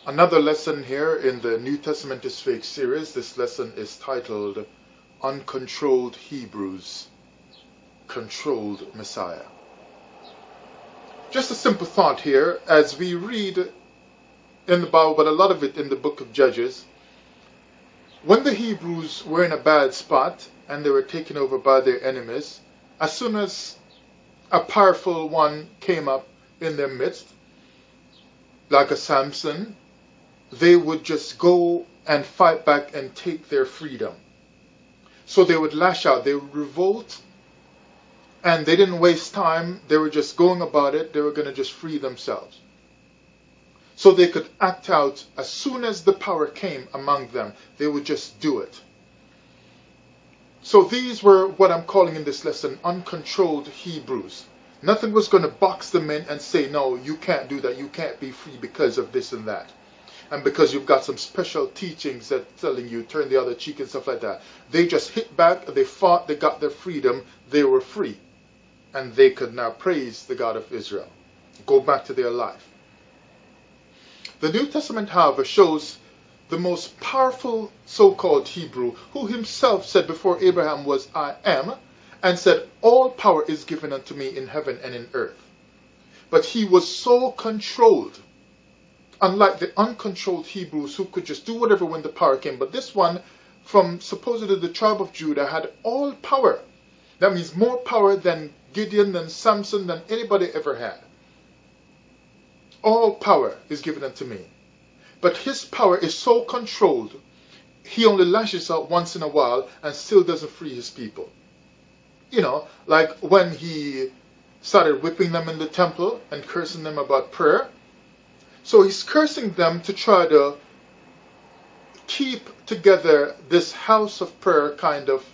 Another lesson here in the New Testament is Fake series. This lesson is titled Uncontrolled Hebrews, Controlled Messiah. Just a simple thought here as we read in the Bible, but a lot of it in the book of Judges. When the Hebrews were in a bad spot and they were taken over by their enemies, as soon as a powerful one came up in their midst, like a Samson, they would just go and fight back and take their freedom. So they would lash out, they would revolt, and they didn't waste time. They were just going about it. They were going to just free themselves. So they could act out as soon as the power came among them. They would just do it. So these were what I'm calling in this lesson uncontrolled Hebrews. Nothing was going to box them in and say, no, you can't do that. You can't be free because of this and that. And because you've got some special teachings that telling you turn the other cheek and stuff like that. They just hit back, they fought, they got their freedom, they were free. And they could now praise the God of Israel. Go back to their life. The New Testament, however, shows the most powerful so-called Hebrew who himself said before Abraham was I am, and said all power is given unto me in heaven and in earth. But he was so controlled, unlike the uncontrolled Hebrews who could just do whatever when the power came. But this one, from supposedly the tribe of Judah, had all power. That means more power than Gideon, than Samson, than anybody ever had. All power is given unto me. But his power is so controlled, he only lashes out once in a while and still doesn't free his people. You know, like when he started whipping them in the temple and cursing them about prayer. So he's cursing them to try to keep together this house of prayer kind of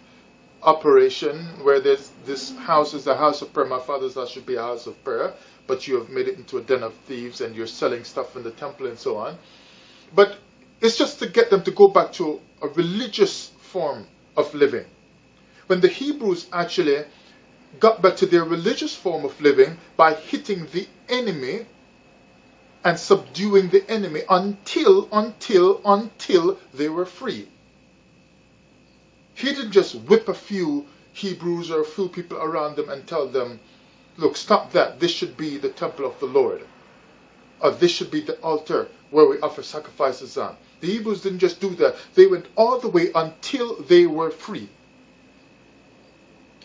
operation, where there's this house is a house of prayer. My father's house should be a house of prayer, but you have made it into a den of thieves and you're selling stuff in the temple and so on. But it's just to get them to go back to a religious form of living. When the Hebrews actually got back to their religious form of living by hitting the enemy and subduing the enemy until they were free. He didn't just whip a few Hebrews or a few people around them and tell them, look, stop that. This should be the temple of the Lord. Or this should be the altar where we offer sacrifices on. The Hebrews didn't just do that. They went all the way until they were free.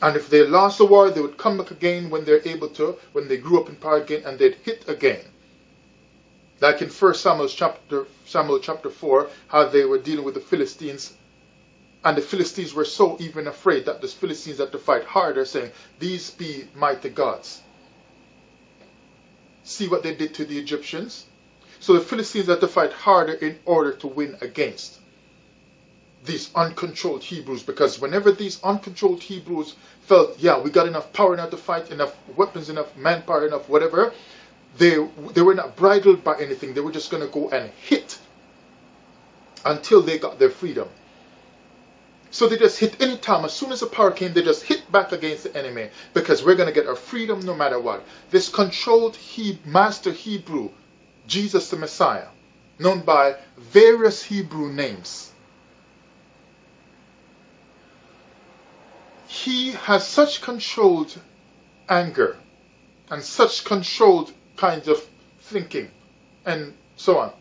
And if they lost the war, they would come back again when they're able to, when they grew up in power again, and they'd hit again. Like in 1 Samuel chapter 4, how they were dealing with the Philistines. And the Philistines were so even afraid that the Philistines had to fight harder, saying, these be mighty gods. See what they did to the Egyptians? So the Philistines had to fight harder in order to win against these uncontrolled Hebrews. Because whenever these uncontrolled Hebrews felt, yeah, we got enough power now to fight, enough weapons, enough manpower, enough whatever, they were not bridled by anything. They were just going to go and hit until they got their freedom. So they just hit any time. As soon as the power came, they just hit back against the enemy. Because we're going to get our freedom no matter what. This controlled master Hebrew, Jesus the Messiah, known by various Hebrew names. He has such controlled anger and such controlled kinds of thinking and so on,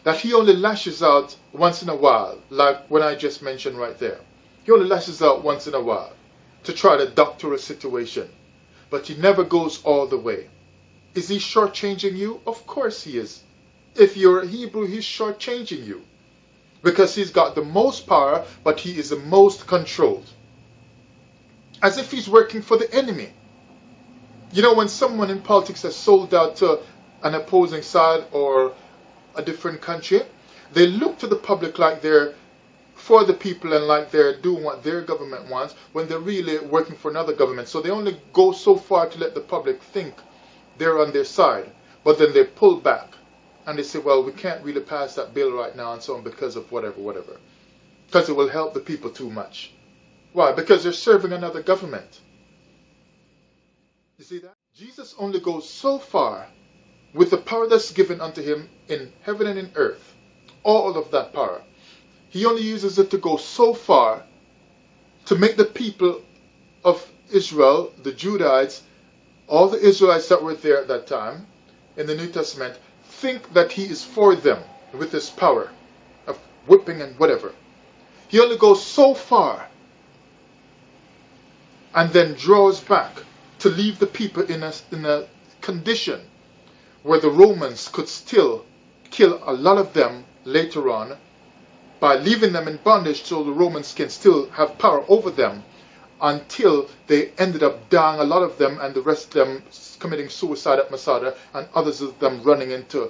that he only lashes out once in a while, like when I just mentioned right there. He only lashes out once in a while to try to doctor a situation, but he never goes all the way. Is he shortchanging you? Of course he is. If you're a Hebrew, he's shortchanging you, because he's got the most power, but he is the most controlled. As if he's working for the enemy. You know, when someone in politics has sold out to an opposing side or a different country, they look to the public like they're for the people and like they're doing what their government wants, when they're really working for another government. So they only go so far to let the public think they're on their side, but then they pull back and they say, well, we can't really pass that bill right now and so on because of whatever, because it will help the people too much. Why? Because they're serving another government. You see that? Jesus only goes so far with the power that's given unto him in heaven and in earth, all of that power, he only uses it to go so far to make the people of Israel, the Judahites, all the Israelites that were there at that time in the New Testament, think that he is for them with his power of whipping and whatever. He only goes so far and then draws back to leave the people in a condition where the Romans could still kill a lot of them later on by leaving them in bondage so the Romans can still have power over them, until they ended up dying, a lot of them, and the rest of them committing suicide at Masada, and others of them running into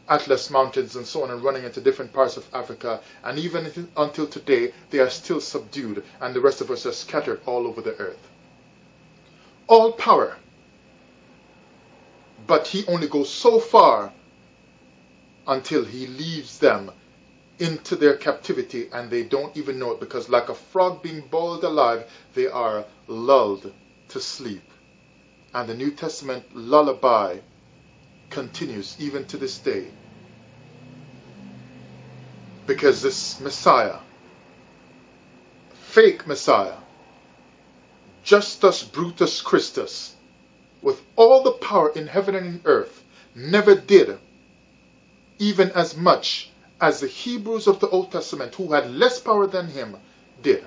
Atlas Mountains and so on, and running into different parts of Africa. And even until today, they are still subdued, and the rest of us are scattered all over the earth. All power. But he only goes so far until he leaves them into their captivity, and they don't even know it, because like a frog being boiled alive, they are lulled to sleep. And the New Testament lullaby continues even to this day, because this Messiah, fake Messiah, Justus Brutus Christus, with all the power in heaven and in earth, never did even as much as the Hebrews of the Old Testament, who had less power than him, did.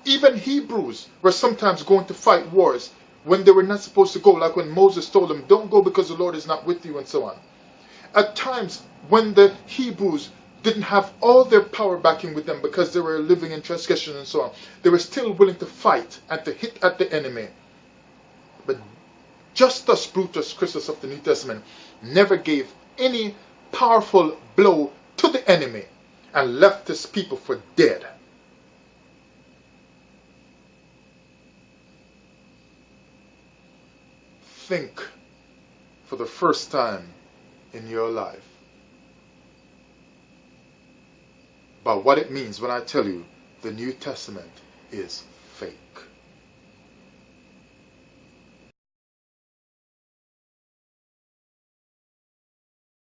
Even Hebrews were sometimes going to fight wars when they were not supposed to go, like when Moses told them, don't go because the Lord is not with you, and so on. At times when the Hebrews didn't have all their power backing with them because they were living in transgression and so on, they were still willing to fight and to hit at the enemy. But Justus Brutus Christus of the New Testament never gave any powerful blow to the enemy and left his people for dead. Think for the first time in your life about what it means when I tell you the New Testament is fake.